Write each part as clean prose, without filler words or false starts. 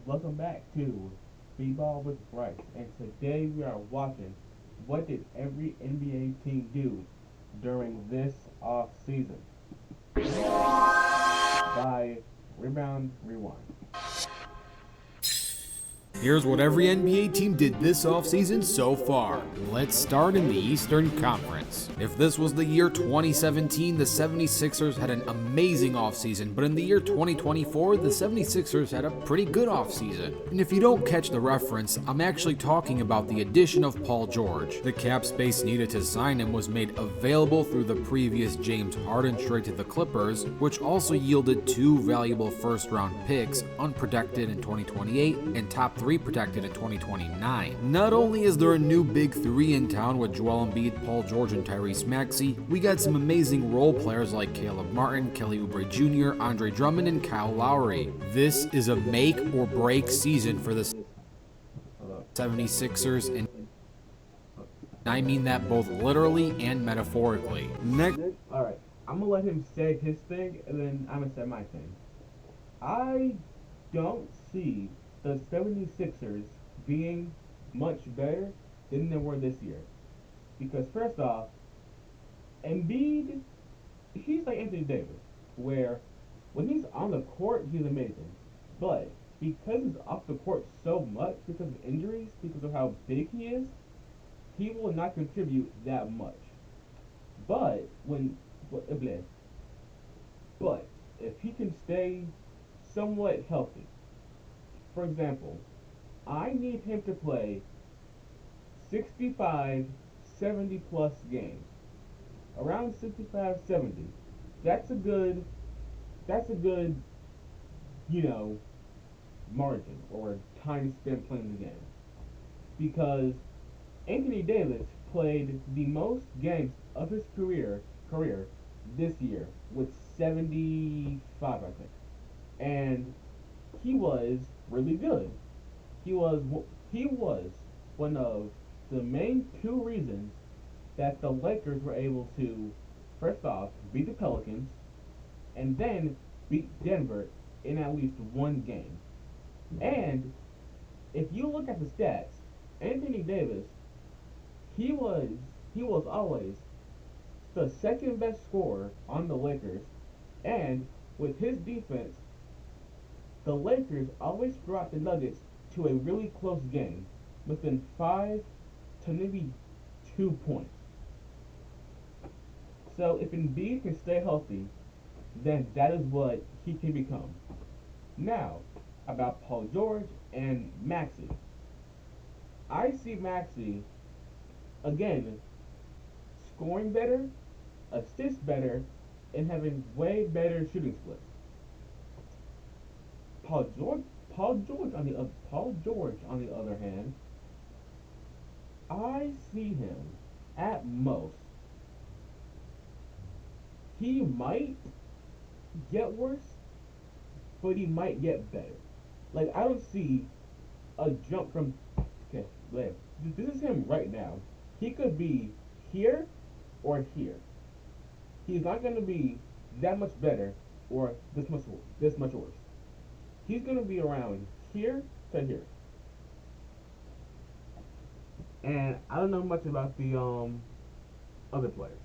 Welcome back to B-Ball with Bryce, and today we are watching what did every NBA team do during this off season by Rebound Rewind. Here's what every NBA team did this offseason so far. Let's start in the Eastern Conference. If this was the year 2017, the 76ers had an amazing offseason, but in the year 2024, the 76ers had a pretty good offseason. And if you don't catch the reference, I'm actually talking about the addition of Paul George. The cap space needed to sign him was made available through the previous James Harden trade to the Clippers, which also yielded two valuable first-round picks, unprotected in 2028 and top 3 protected in 2029. Not only is there a new big three in town with Joel Embiid, Paul George, and Tyrese Maxey, we got some amazing role players like Caleb Martin, Kelly Oubre Jr., Andre Drummond, and Kyle Lowry. This is a make or break season for the 76ers, and I mean that both literally and metaphorically. Next. Alright, I'm gonna let him say his thing, and then I'm gonna say my thing. I don't see the 76ers being much better than they were this year. Because first off, Embiid, he's like Anthony Davis, where when he's on the court, he's amazing. But because he's off the court so much because of injuries, because of how big he will not contribute that much. But but if he can stay somewhat healthy, for example, I need him to play 65, 70 plus games. Around 65, 70. That's a good, that's a good, you know, margin or time spent playing the game. Because Anthony Davis played the most games of his career this year with 75, I think. And he was really good. He was he was one of the main two reasons that the Lakers were able to, first off, beat the Pelicans and then beat Denver in at least one game. And if you look at the stats, Anthony Davis, he was he was always the second best scorer on the Lakers, and with his defense, the Lakers always brought the Nuggets to a really close game, within 5 to maybe 2 points. So if Embiid can stay healthy, then that is what he can become. Now, about Paul George and Maxey. I see Maxey, again, scoring better, assists better, and having way better shooting splits. Paul George, Paul George, on the other hand, I see him at most. He might get worse, but he might get better. Like I don't see a jump from okay, this is him right now. He could be here or here. He's not gonna be that much better or this much worse. He's gonna be around here to here. And I don't know much about the other players.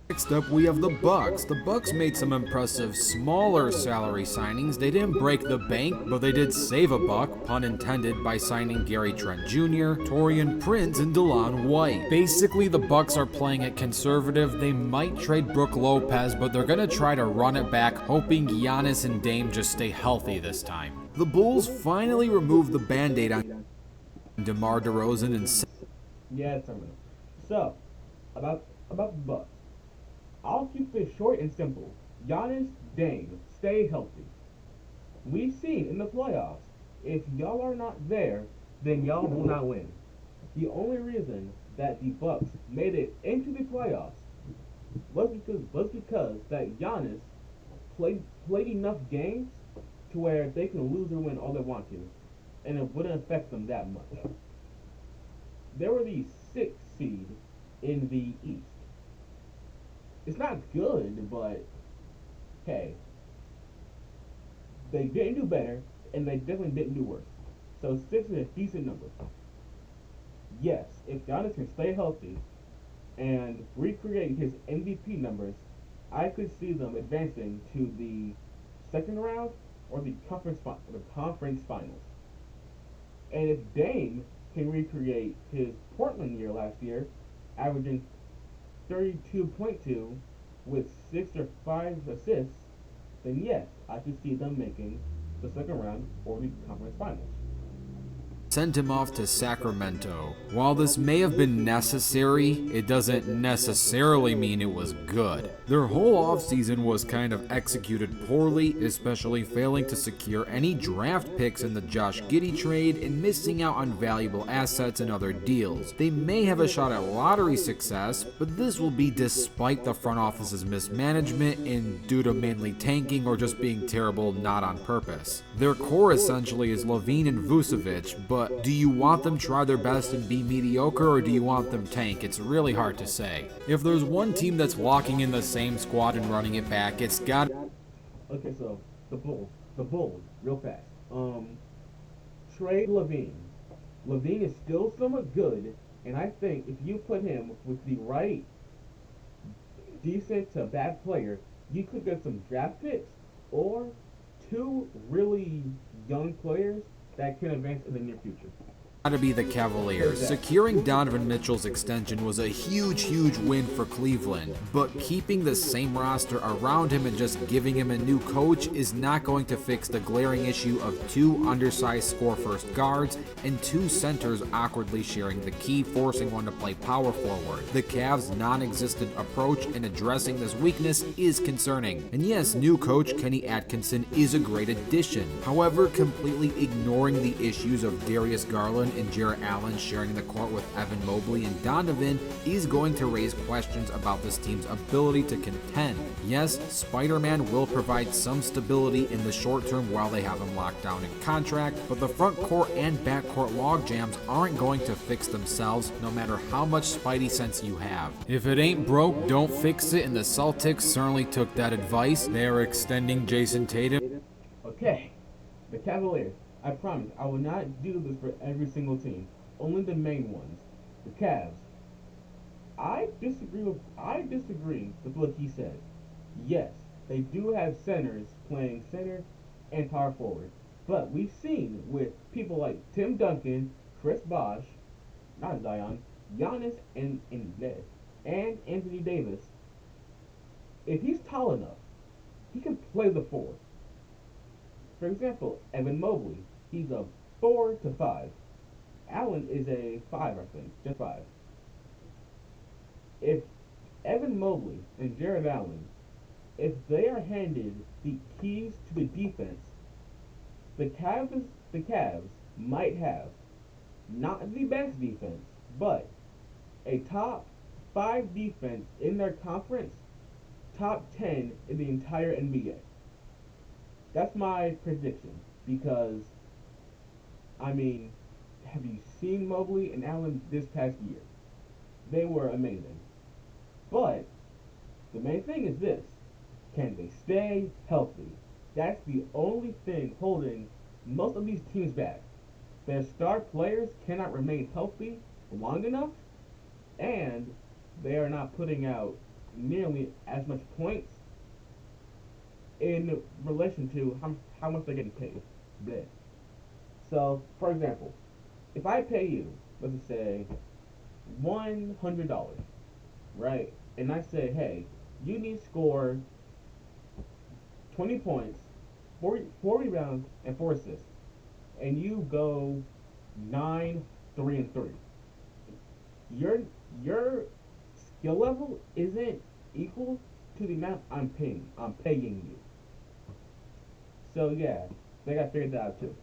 Next up, we have the Bucks. The Bucks made some impressive smaller salary signings. They didn't break the bank, but they did save a buck, pun intended, by signing Gary Trent Jr., Torian Prince, and DeLon White. Basically, the Bucks are playing it conservative. They might trade Brook Lopez, but they're gonna try to run it back, hoping Giannis and Dame just stay healthy this time. The Bulls finally removed the Band-Aid on DeMar DeRozan and Yeah, it's something. So, about the Bucks. I'll keep this short and simple. Giannis, Dame, stay healthy. We've seen in the playoffs, if y'all are not there, then y'all will not win. The only reason that the Bucks made it into the playoffs was because that Giannis played enough games to where they can lose or win all they want to, and it wouldn't affect them that much. They were the sixth seed in the East. It's not good, but hey, they didn't do better, and they definitely didn't do worse. So 6 is a decent number. Yes, if Giannis can stay healthy and recreate his MVP numbers, I could see them advancing to the second round or the conference finals. And if Dame can recreate his Portland year last year, averaging 32.2 with 6 or 5 assists, then yes, I could see them making the second round or the conference finals. Sent him off to Sacramento. While this may have been necessary, it doesn't necessarily mean it was good. Their whole offseason was kind of executed poorly, especially failing to secure any draft picks in the Josh Giddey trade and missing out on valuable assets and other deals. They may have a shot at lottery success, but this will be despite the front office's mismanagement and due to mainly tanking or just being terrible not on purpose. Their core essentially is Levine and Vucevic, but do you want them try their best and be mediocre, or do you want them tank? It's really hard to say. If there's one team that's locking in the same squad and running it back, it's got. Okay, so the Bulls, real fast. Trade Levine. Levine is still somewhat good, and I think if you put him with the right decent to bad player, you could get some draft picks or two really young players that can advance in the near future. To be the Cavaliers. Securing Donovan Mitchell's extension was a huge win for Cleveland, but keeping the same roster around him and just giving him a new coach is not going to fix the glaring issue of two undersized score-first guards and two centers awkwardly sharing the key, forcing one to play power forward. The Cavs' non-existent approach in addressing this weakness is concerning. And yes, new coach Kenny Atkinson is a great addition. However, completely ignoring the issues of Darius Garland and Jarrett Allen sharing the court with Evan Mobley and Donovan is going to raise questions about this team's ability to contend. Yes, Spider-Man will provide some stability in the short term while they have him locked down in contract, but the front court and back court log jams aren't going to fix themselves no matter how much Spidey sense you have. If it ain't broke, don't fix it, and the Celtics certainly took that advice. They are extending Jason Tatum. Okay, the Cavaliers. I promise, I will not do this for every single team. Only the main ones. The Cavs. I disagree with what he said. Yes, they do have centers playing center and power forward. But we've seen with people like Tim Duncan, Chris Bosh, not Zion, Giannis and Anthony Davis, if he's tall enough, he can play the four. For example, Evan Mobley, he's a 4 to 5. Allen is a 5, I think, just 5. If Evan Mobley and Jarrett Allen, if they are handed the keys to the defense, the Cavs might have not the best defense, but a top 5 defense in their conference, top 10 in the entire NBA. That's my prediction because, I mean, have you seen Mobley and Allen this past year? They were amazing. But the main thing is this. Can they stay healthy? That's the only thing holding most of these teams back. Their star players cannot remain healthy long enough, and they are not putting out nearly as much points in relation to how much they're getting paid. Bleh. So, for example, if I pay you, let's just say, $100, right? And I say, hey, you need to score 20 points, 4 rebounds, and 4 assists, and you go 9, 3, and 3. Your skill level isn't equal to the amount I'm paying you. So yeah, they got figured that out too.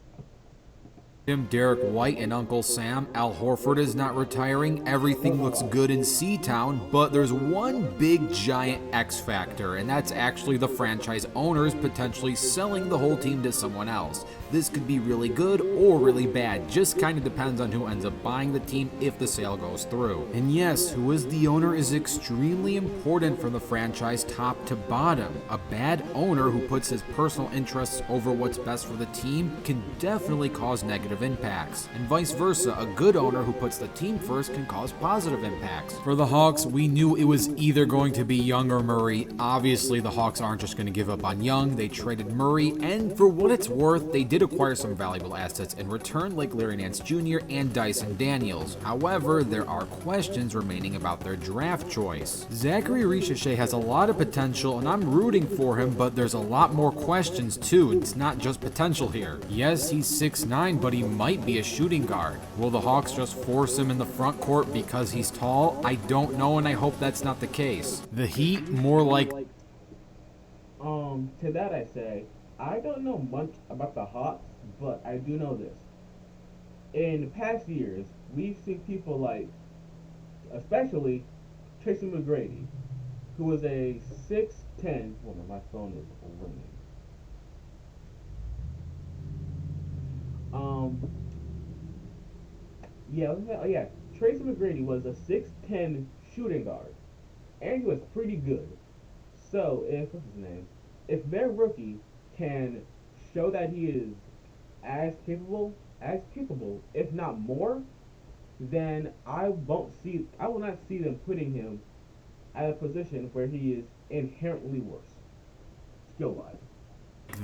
Derek White and Uncle Sam. Al Horford is not retiring. Everything looks good in C-Town, but there's one big giant X factor, and that's actually the franchise owners potentially selling the whole team to someone else. This could be really good or really bad, just kind of depends on who ends up buying the team if the sale goes through. And yes, who is the owner is extremely important for the franchise top to bottom. A bad owner who puts his personal interests over what's best for the team can definitely cause negative impacts. And vice versa, a good owner who puts the team first can cause positive impacts. For the Hawks, we knew it was either going to be Young or Murray. Obviously, the Hawks aren't just going to give up on Young. They traded Murray, and for what it's worth, they did acquire some valuable assets in return, like Larry Nance Jr. and Dyson Daniels. However, there are questions remaining about their draft choice. Zachary Richeche has a lot of potential, and I'm rooting for him, but there's a lot more questions too. It's not just potential here. Yes, he's 6'9", but he might be a shooting guard. Will the Hawks just force him in the front court because he's tall? I don't know, and I hope that's not the case. The Heat, more like... To that I say, I don't know much about the Hawks, but I do know this. In past years, we've seen people like, especially Tracy McGrady, who was a 6'10". Hold on, my phone is ringing. Yeah. Tracy McGrady was a 6'10" shooting guard, and he was pretty good. So what's his name? If their rookie can show that he is as capable, if not more, then I will not see them putting him at a position where he is inherently worse, skill-wise.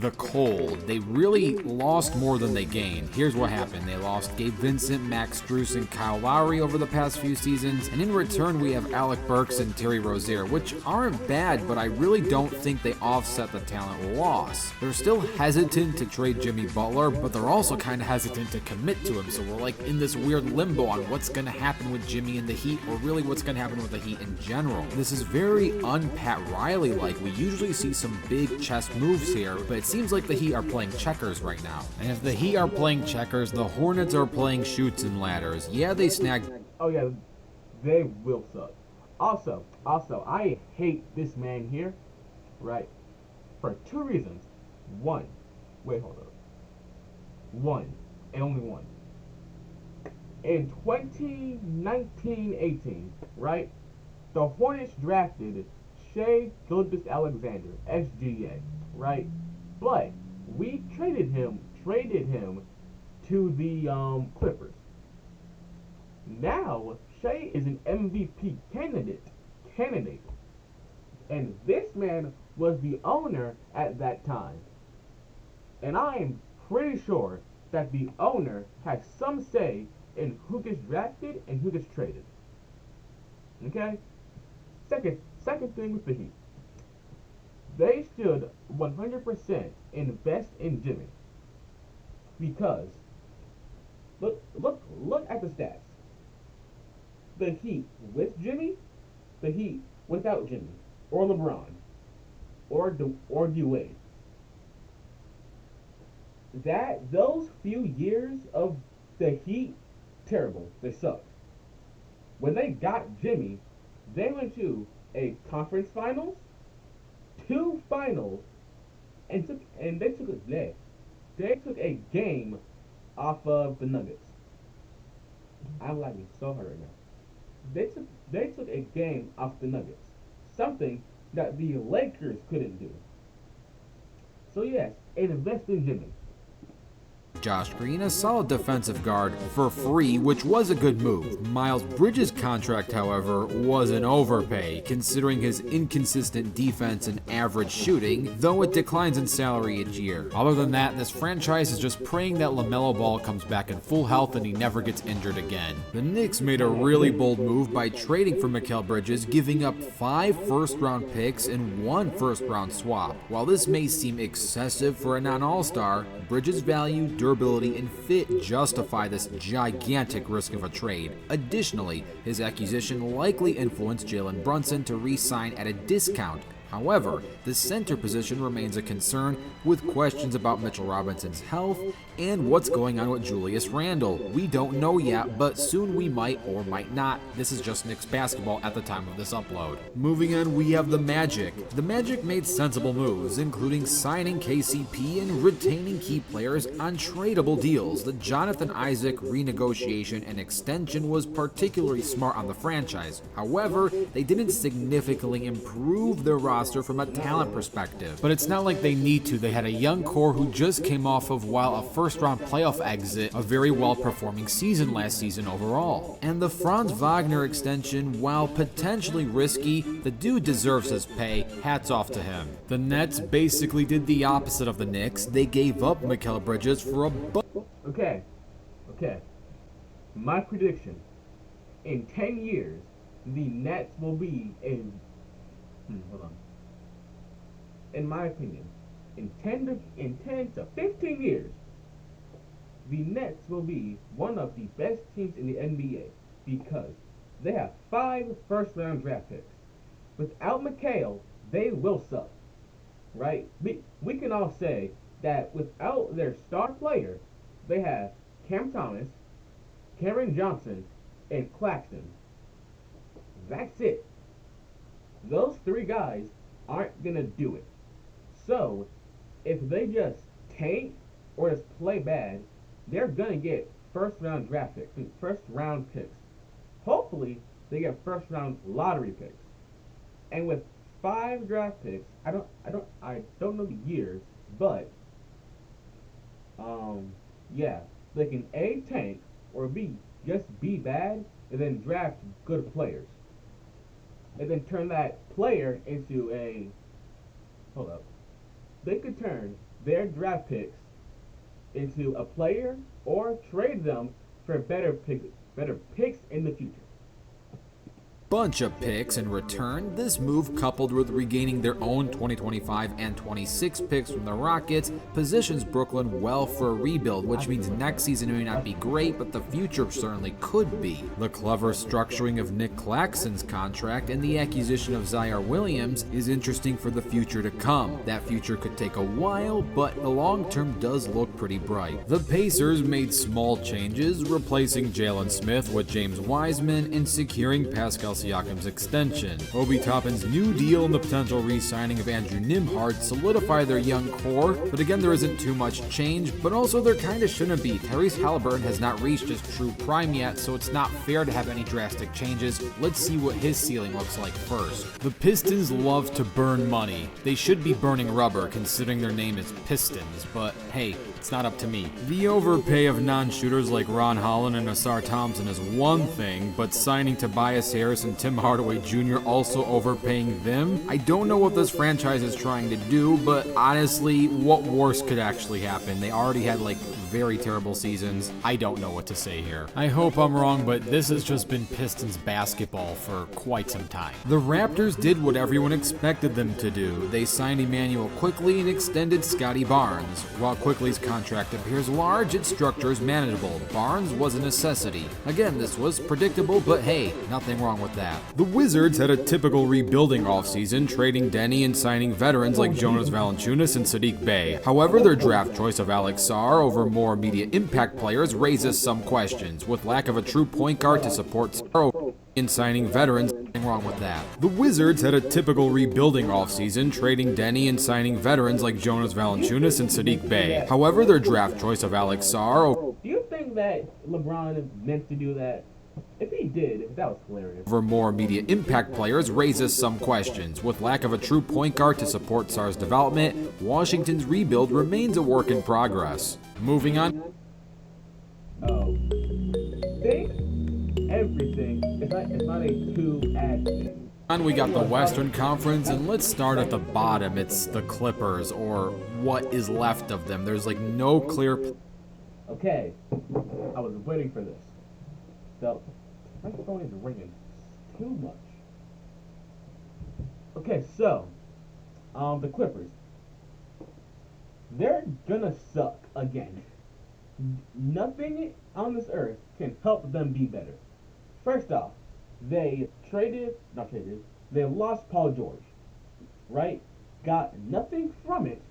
The cold. They really lost more than they gained. Here's what happened. They lost Gabe Vincent, Max Strus, and Kyle Lowry over the past few seasons, and in return we have Alec Burks and Terry Rozier, which aren't bad, but I really don't think they offset the talent loss. They're still hesitant to trade Jimmy Butler, but they're also kind of hesitant to commit to him, so we're like in this weird limbo on what's going to happen with Jimmy and the Heat, or really what's going to happen with the Heat in general. This is very un-Pat Riley-like. We usually see some big chess moves here, but it seems like the Heat are playing checkers right now. And if the Heat are playing checkers, the Hornets are playing chutes and ladders. Yeah, they snagged... Oh yeah, they will suck. Also, I hate this man here, right? For two reasons. One, and only one. In 2019-18, right, the Hornets drafted Shai Gilgeous-Alexander, SGA, right? But we traded him to the Clippers. Now Shai is an MVP candidate, and this man was the owner at that time. And I am pretty sure that the owner has some say in who gets drafted and who gets traded. Okay? Second thing with the Heat. They should 100% invest in Jimmy. Because look at the stats. The Heat with Jimmy, the Heat without Jimmy, or LeBron, or D-Wade. Those few years of the Heat, terrible. They sucked. When they got Jimmy, they went to a conference finals, 2 finals, and they took a game off of the Nuggets. I'm lagging so hard right now. They took a game off the Nuggets, something that the Lakers couldn't do. So yes, invest in Jimmy. Josh Green, a solid defensive guard for free, which was a good move. Miles Bridges' contract, however, was an overpay, considering his inconsistent defense and average shooting, though it declines in salary each year. Other than that, this franchise is just praying that LaMelo Ball comes back in full health and he never gets injured again. The Knicks made a really bold move by trading for Mikal Bridges, giving up 5 first-round picks and 1 first-round swap. While this may seem excessive for a non-all-star, Bridges' value, durability, and fit justify this gigantic risk of a trade. Additionally, his acquisition likely influenced Jalen Brunson to re-sign at a discount However, the center position remains a concern with questions about Mitchell Robinson's health and what's going on with Julius Randle. We don't know yet, but soon we might or might not. This is just Knicks basketball at the time of this upload. Moving on, we have the Magic. The Magic made sensible moves, including signing KCP and retaining key players on tradable deals. The Jonathan Isaac renegotiation and extension was particularly smart on the franchise. However, they didn't significantly improve their roster from a talent perspective. But it's not like they need to. They had a young core who just came off of, while a first-round playoff exit, a very well-performing season last season overall. And the Franz Wagner extension, while potentially risky, the dude deserves his pay. Hats off to him. The Nets basically did the opposite of the Knicks. They gave up Mikal Bridges for a Okay. My prediction: in 10 years, the Nets will be hold on. In my opinion, in 10 to 15 years, the Nets will be one of the best teams in the NBA because they have 5 first-round draft picks. Without Mikal, they will suck, right? We can all say that without their star player, they have Cam Thomas, Cameron Johnson, and Claxton. That's it. Those 3 guys aren't going to do it. So, if they just tank or just play bad, they're going to get first-round picks. Hopefully, they get first-round lottery picks. And with 5 draft picks, I don't know the years, but yeah, they can A, tank, or B, just be bad and then draft good players. And then turn that player into a they could turn their draft picks into a player or trade them for better picks in the future. Bunch of picks in return. This move, coupled with regaining their own 2025 and 26 picks from the Rockets, positions Brooklyn well for a rebuild, which means next season may not be great, but the future certainly could be. The clever structuring of Nick Claxton's contract and the acquisition of Zaire Williams is interesting for the future to come. That future could take a while, but the long term does look pretty bright. The Pacers made small changes, replacing Jalen Smith with James Wiseman and securing Pascal Siakam's extension. Obi Toppin's new deal and the potential re-signing of Andrew Nembhard solidify their young core, but again, there isn't too much change, but also there kinda shouldn't be. Tyrese Halliburton has not reached his true prime yet, so it's not fair to have any drastic changes. Let's see what his ceiling looks like first. The Pistons love to burn money. They should be burning rubber, considering their name is Pistons, but hey, it's not up to me. The overpay of non-shooters like Ron Holland and Asar Thompson is one thing, but signing Tobias Harris and Tim Hardaway Jr. also overpaying them? I don't know what this franchise is trying to do, but honestly, what worse could actually happen? They already had very terrible seasons. I don't know what to say here. I hope I'm wrong, but this has just been Pistons basketball for quite some time. The Raptors did what everyone expected them to do. They signed Emmanuel Quickley and extended Scotty Barnes. While Quickley's contract appears large, its structure is manageable. Barnes was a necessity. Again, this was predictable, but hey, nothing wrong with that. The Wizards had a typical rebuilding offseason, trading Denny and signing veterans like Jonas Valanciunas and Sadiq Bey. However, their draft choice of Alex Sarr over more immediate impact players raises some questions, with lack of a true point guard to support Sarr in signing veterans. Nothing wrong with that. The Wizards had a typical rebuilding offseason, trading Denny and signing veterans like Jonas Valanciunas and Sadiq Bey. However, their draft choice of Alex Sarr Do you think that LeBron meant to do that? If he did, that was hilarious. Over more immediate impact players raises some questions. With lack of a true point guard to support Sarr's development, Washington's rebuild remains a work in progress. Moving on. Think everything. It's not a two-ad thing. And we got the Western Conference, and let's start at the bottom. It's the Clippers, or what is left of them. There's no clear. Okay, I was waiting for this. So, my phone is ringing too much. Okay, so, the Clippers. They're gonna suck again. Nothing on this earth can help them be better. First off, they lost Paul George. right, got nothing from it,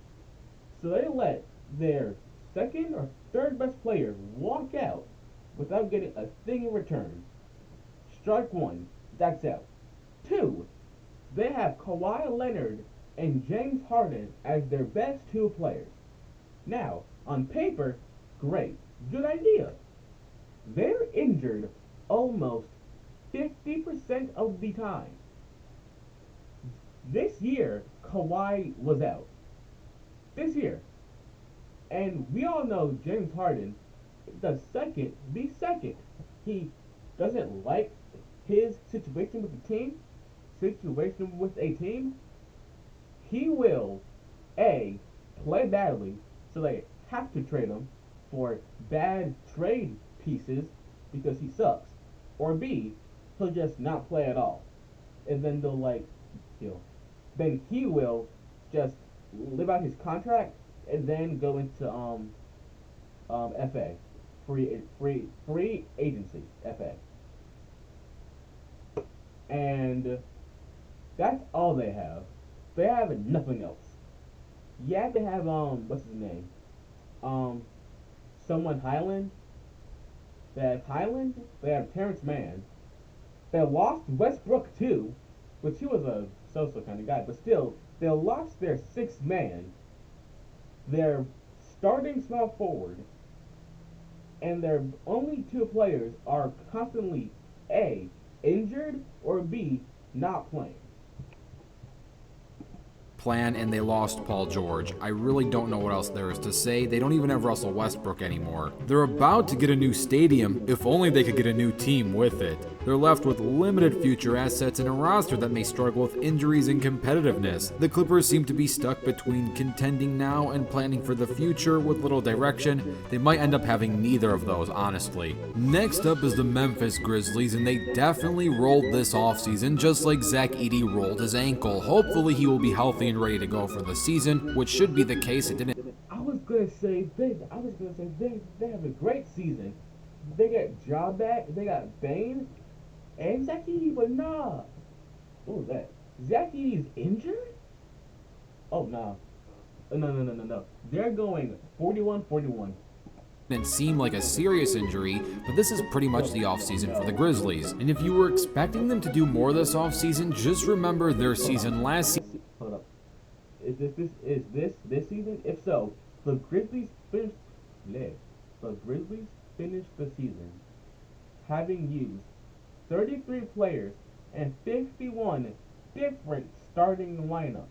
so they let their second or third best player walk out without getting a thing in return. Strike one, that's out. Two, they have Kawhi Leonard and James Harden as their best two players. Now, on paper, great, good idea. They're injured almost 50% of the time. This year, Kawhi was out. This year. And we all know James Harden, the second, he doesn't like his situation with a team, he will A, play badly, so they have to trade him for bad trade pieces because he sucks. Or B, he'll just not play at all. And then they'll you know, then he will just live out his contract and then go into FA, free agency FA, and that's all they have. They have nothing else. Yeah, they have what's his name? Um, someone Highland. They have Highland. They have Terrence Mann. They lost Westbrook too, which he was a so-so kind of guy, but still, they lost their sixth man, their starting small forward, and their only two players are constantly A, injured, or B, not playing. Plan and they lost Paul George. I really don't know what else there is to say. They don't even have Russell Westbrook anymore. They're about to get a new stadium, if only they could get a new team with it. They're left with limited future assets and a roster that may struggle with injuries and competitiveness. The Clippers seem to be stuck between contending now and planning for the future with little direction. They might end up having neither of those, honestly. Next up is the Memphis Grizzlies, and they definitely rolled this offseason just like Zach Edey rolled his ankle. Hopefully he will be healthy and ready to go for the season, which should be the case. It didn't. They have a great season. They got Ja back. They got Bane and Zach Edey, but nah. What was that? Zach Edey's injured? Oh nah. No. They're going 41-41. Didn't seem like a serious injury, but this is pretty much the offseason for the Grizzlies. And if you were expecting them to do more this offseason, just remember their season last season. Hold up. Is this season? If so, the Grizzlies finished. The Grizzlies finished the season having used 33 players and 51 different starting lineups.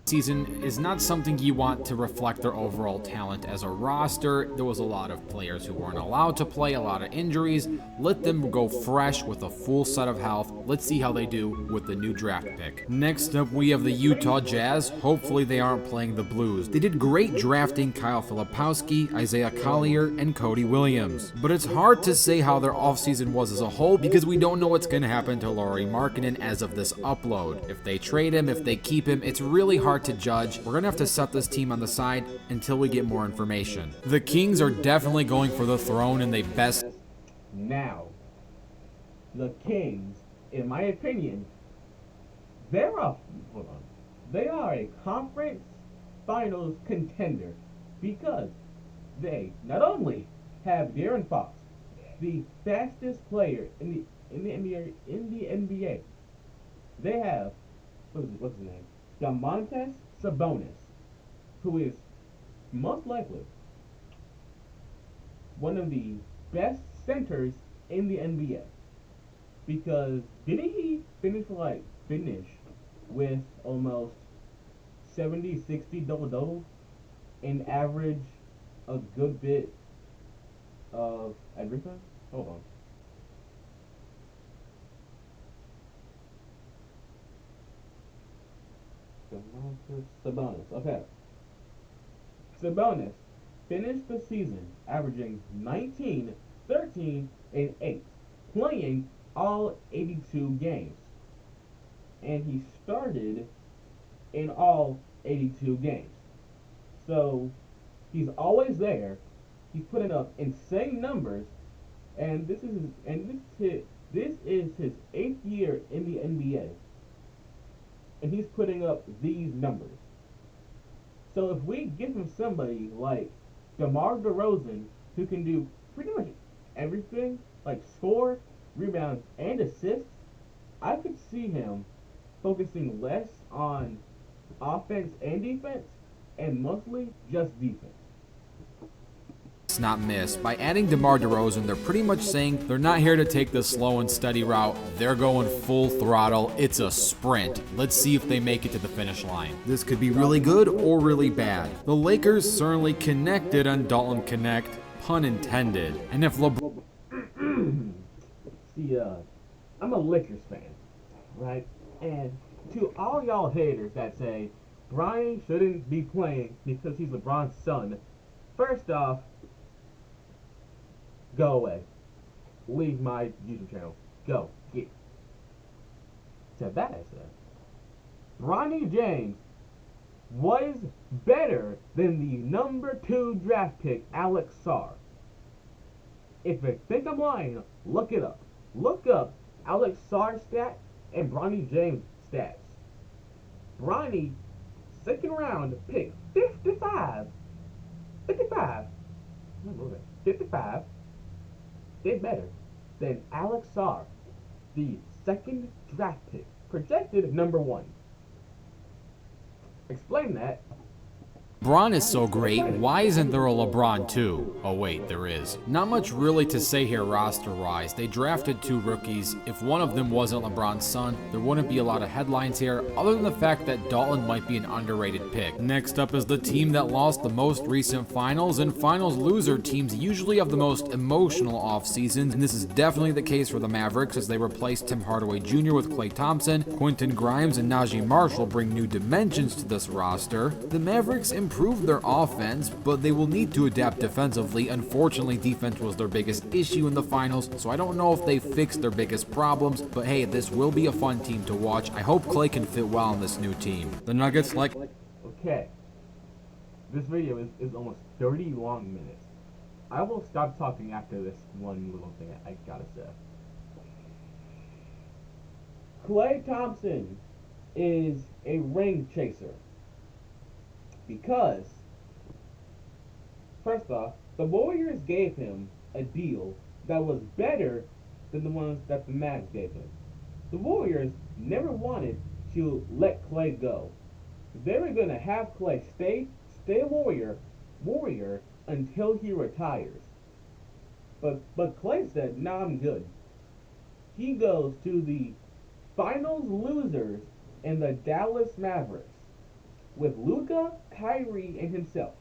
Season is not something you want to reflect their overall talent as a roster. There was a lot of players who weren't allowed to play, a lot of injuries. Let them go fresh with a full set of health. Let's see how they do with the new draft pick. Next up, we have the Utah Jazz. Hopefully they aren't playing the Blues. They did great drafting Kyle Filipowski, Isaiah Collier, and Cody Williams. But it's hard to say how their offseason was as a whole because we don't know what's going to happen to Lauri Markkanen as of this upload. If they trade him, if they keep him, it's really hard to judge. We're gonna have to set this team on the side until we get more information. The Kings are definitely going for the throne and they best. Now, the Kings, in my opinion, they are a conference finals contender because they not only have De'Aaron Fox, the fastest player in the NBA. They have what's his name? Domantas Sabonis, who is most likely one of the best centers in the NBA. Because didn't he finish with almost 70, 60 double-doubles and average a good bit of everything? Hold on. Sabonis. Okay. Sabonis finished the season averaging 19, 13, and 8, playing all 82 games. And he started in all 82 games. So he's always there. He's putting up insane numbers, and this is This is his 8th year in the NBA, and he's putting up these numbers. So if we give him somebody like DeMar DeRozan, who can do pretty much everything, like score, rebound, and assist, I could see him focusing less on offense and defense, and mostly just defense. It's not miss. By adding DeMar DeRozan, they're pretty much saying they're not here to take the slow and steady route. They're going full throttle. It's a sprint. Let's see if they make it to the finish line. This could be really good or really bad. The Lakers certainly connected on Dalton Connect, pun intended. And if LeBron... See, I'm a Lakers fan, right? And to all y'all haters that say Brian shouldn't be playing because he's LeBron's son, first off, go away. Leave my YouTube channel. Go. Get. To that I said, Bronny James was better than the number 2 draft pick, Alex Sarr. If you think I'm lying, look it up. Look up Alex Sarr's stats and Bronny James' stats. Bronny, second round pick, 55, did better than Alex Sarr, the second draft pick, projected number 1. Explain that. LeBron is so great, why isn't there a LeBron too? Oh wait, there is. Not much really to say here roster-wise. They drafted 2 rookies. If one of them wasn't LeBron's son, there wouldn't be a lot of headlines here, other than the fact that Dalton might be an underrated pick. Next up is the team that lost the most recent finals, and finals loser teams usually have the most emotional off-seasons, and this is definitely the case for the Mavericks as they replaced Tim Hardaway Jr. with Klay Thompson. Quentin Grimes and Najee Marshall bring new dimensions to this roster. The Mavericks improve their offense, but they will need to adapt defensively. Unfortunately, defense was their biggest issue in the finals, so I don't know if they fixed their biggest problems, but hey, this will be a fun team to watch. I hope Klay can fit well on this new team. The Nuggets Okay, this video is almost 30 long minutes. I will stop talking after this one little thing I gotta say. Klay Thompson is a ring chaser. Because, first off, the Warriors gave him a deal that was better than the ones that the Mavs gave him. The Warriors never wanted to let Klay go. They were going to have Klay stay a Warrior until he retires. But Klay said, nah, I'm good. He goes to the finals losers in the Dallas Mavericks with Luka, Kyrie, and himself.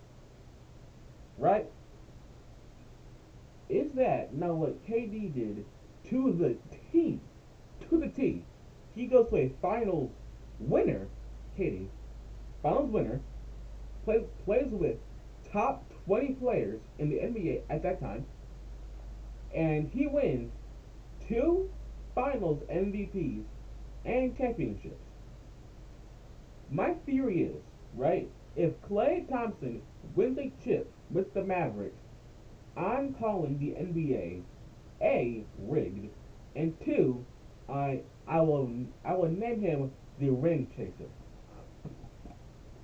Right? Is that now what KD did to the T? To the T. He goes to a finals winner, KD, finals winner, plays with top 20 players in the NBA at that time, and he wins 2 finals MVPs and championships. My theory is, right, if Klay Thompson wins a chip with the Mavericks, I'm calling the NBA A, rigged, and 2, I will name him the ring chaser.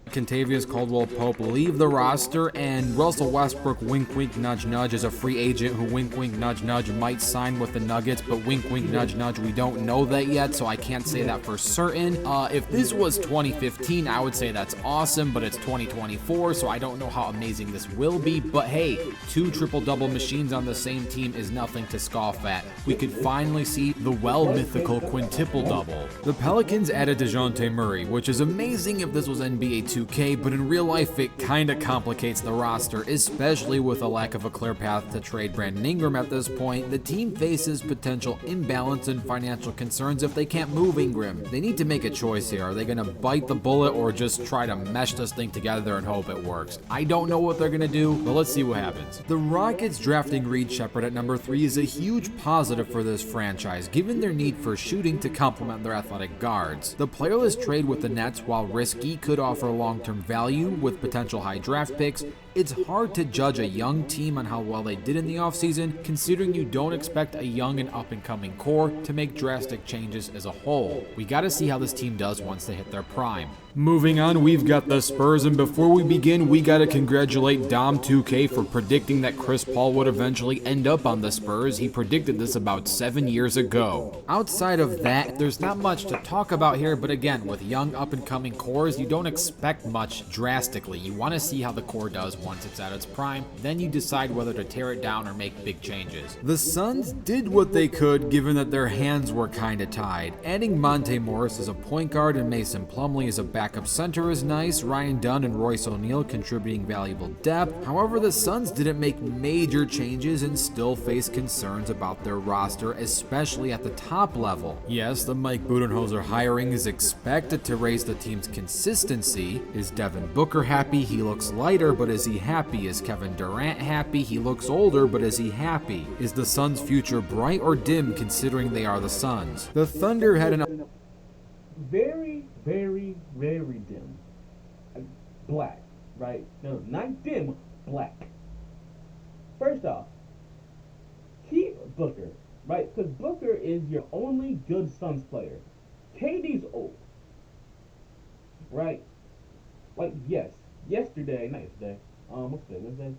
Kentavious Caldwell-Pope leave the roster, and Russell Westbrook, wink wink nudge nudge, is a free agent who wink wink nudge nudge might sign with the Nuggets, but wink wink nudge nudge, we don't know that yet, so I can't say that for certain. If this was 2015, I would say that's awesome, but it's 2024, so I don't know how amazing this will be, but hey, 2 triple-double machines on the same team is nothing to scoff at. We could finally see the well-mythical quintuple-double. The Pelicans added DeJounte Murray, which is amazing if this was NBA 2K, but in real life it kinda complicates the roster, especially with a lack of a clear path to trade Brandon Ingram at this point. The team faces potential imbalance and financial concerns if they can't move Ingram. They need to make a choice here. Are they gonna bite the bullet or just try to mesh this thing together and hope it works? I don't know what they're gonna do, but let's see what happens. The Rockets drafting Reed Shepherd at number 3 is a huge positive for this franchise, given their need for shooting to complement their athletic guards. The playerless trade with the Nets, while risky, could offer long long-term value with potential high draft picks, it's hard to judge a young team on how well they did in the offseason, considering you don't expect a young and up-and-coming core to make drastic changes as a whole. We gotta see how this team does once they hit their prime. Moving on, we've got the Spurs, and before we begin, we gotta congratulate Dom2K for predicting that Chris Paul would eventually end up on the Spurs. He predicted this about 7 years ago. Outside of that, there's not much to talk about here, but again, with young up-and-coming cores, you don't expect much drastically. You want to see how the core does once it's at its prime, then you decide whether to tear it down or make big changes. The Suns did what they could, given that their hands were kinda tied. Adding Monte Morris as a point guard and Mason Plumlee as a backup center is nice, Ryan Dunn and Royce O'Neal contributing valuable depth. However, the Suns didn't make major changes and still face concerns about their roster, especially at the top level. Yes, the Mike Budenholzer hiring is expected to raise the team's consistency. Is Devin Booker happy? He looks lighter, but is he happy? Is Kevin Durant happy? He looks older, but is he happy? Is the Suns' future bright or dim considering they are the Suns? The Thunder had an very, very, very dim. Black, right? No, not dim, black. First off, keep Booker, right? Because Booker is your only good Suns player. KD's old, right? Like, yes, not yesterday. What's today? Wednesday?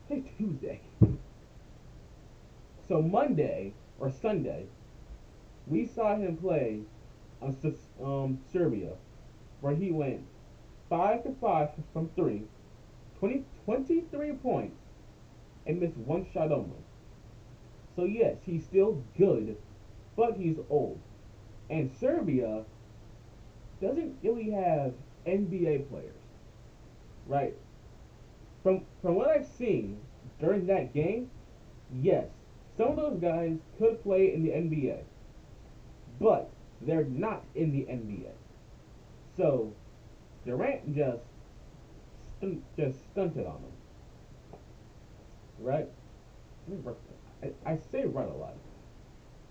It's Tuesday. So Monday or Sunday, we saw him play Serbia, where he went 5 for 5 from 3, 23 points, and missed one shot only. So yes, he's still good, but he's old. And Serbia doesn't really have NBA players, right? From what I've seen during that game, yes, some of those guys could play in the NBA, but they're not in the NBA. So Durant just stunted on them, right? I say right a lot.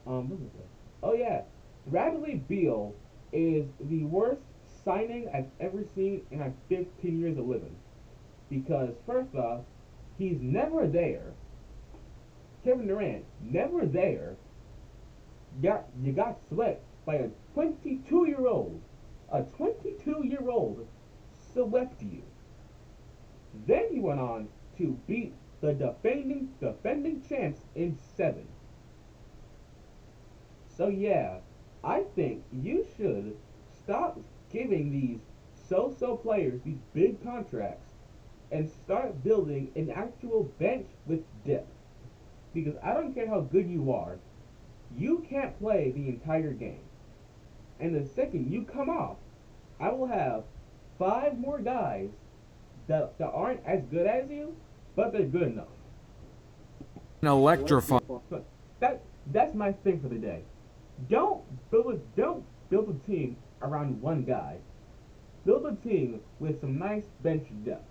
What was it? Oh yeah, Bradley Beal is the worst signing I've ever seen in my 15 years of living. Because first off, he's never there. Kevin Durant, never there. You got swept by a 22-year-old. A 22-year-old swept you. Then he went on to beat the defending champs in 7. So yeah, I think you should stop giving these so-so players these big contracts and start building an actual bench with depth. Because I don't care how good you are, you can't play the entire game. And the second you come off, I will have 5 more guys that aren't as good as you, but they're good enough. electrifying. That's my thing for the day. Don't build a team around one guy. Build a team with some nice bench depth.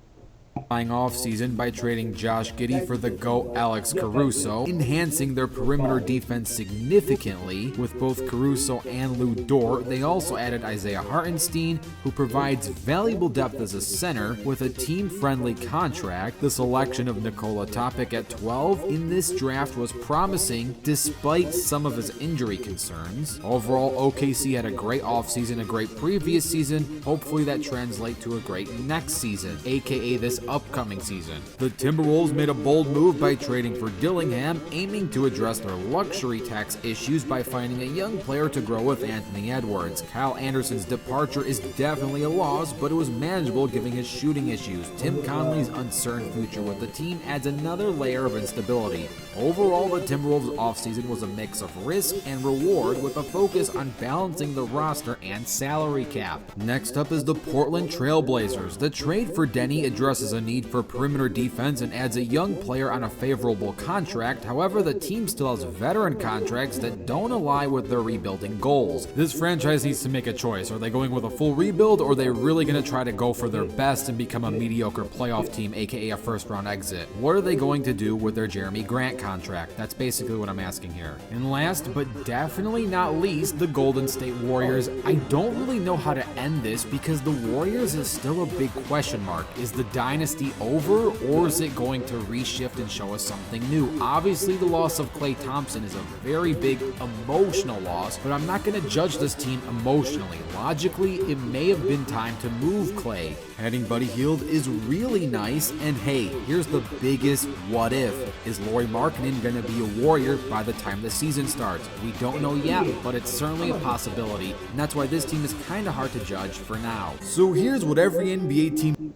Offseason by trading Josh Giddey for the GOAT Alex Caruso, enhancing their perimeter defense significantly with both Caruso and Lou Dort. They also added Isaiah Hartenstein, who provides valuable depth as a center with a team-friendly contract. The selection of Nikola Topic at 12 in this draft was promising despite some of his injury concerns. Overall, OKC had a great offseason, a great previous season. Hopefully that translates to a great next season, aka this upcoming season. The Timberwolves made a bold move by trading for Dillingham, aiming to address their luxury tax issues by finding a young player to grow with Anthony Edwards. Kyle Anderson's departure is definitely a loss, but it was manageable given his shooting issues. Tim Conley's uncertain future with the team adds another layer of instability. Overall, the Timberwolves offseason was a mix of risk and reward with a focus on balancing the roster and salary cap. Next up is the Portland Trail Blazers. The trade for Denny addresses a need for perimeter defense and adds a young player on a favorable contract. However, the team still has veteran contracts that don't align with their rebuilding goals. This franchise needs to make a choice. Are they going with a full rebuild, or are they really going to try to go for their best and become a mediocre playoff team, aka a first-round exit? What are they going to do with their Jeremy Grant contract? That's basically what I'm asking here. And last but definitely not least, the Golden State Warriors. I don't really know how to end this because the Warriors is still a big question mark. Is the dynasty over, or is it going to reshift and show us something new? Obviously, the loss of Klay Thompson is a very big emotional loss, but I'm not going to judge this team emotionally. Logically, it may have been time to move Klay. Adding Buddy Hield is really nice, and hey, here's the biggest what if. Is Lauri Markkanen going to be a Warrior by the time the season starts? We don't know yet, but it's certainly a possibility, and that's why this team is kind of hard to judge for now. So here's what every NBA team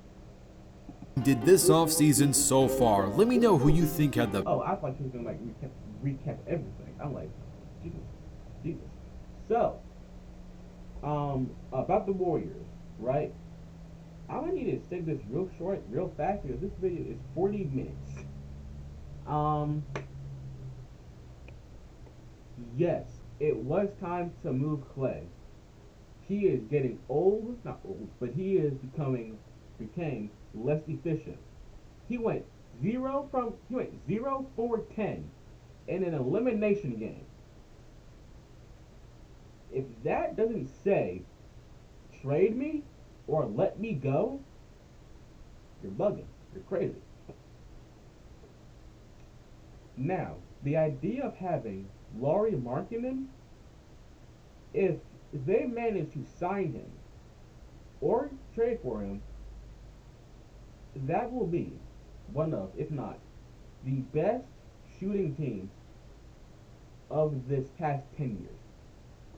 did this offseason so far. Let me know who you think had the... Oh, I thought he was going to like recap everything. I'm like, Jesus. So, about the Warriors, right? I'm going to need to stick this real short, real fast, because this video is 40 minutes. Yes, it was time to move Klay. He is getting old, not old, but he is became less efficient. He went 0 for 10 in an elimination game. If that doesn't say trade me or let me go, you're bugging. You're crazy. Now, the idea of having Lauri Markkanen, if they manage to sign him or trade for him, that will be one of, if not, the best shooting teams of this past 10 years.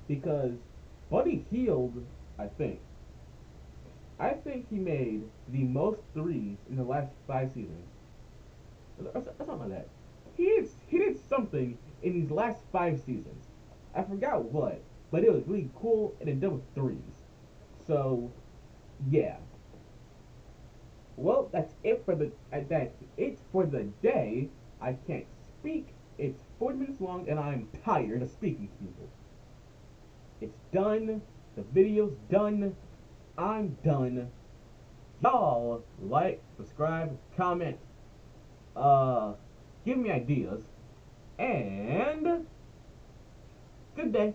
Because Buddy Hield, I think he made the most threes in the last 5 seasons. Or something like that. He did something in these last 5 seasons. I forgot what, but it was really cool, and it done with threes. So, yeah. Well, that's it for the day. I can't speak. It's 40 minutes long, and I'm tired of speaking to people. It's done. The video's done. I'm done. Y'all like, subscribe, comment, give me ideas, and good day.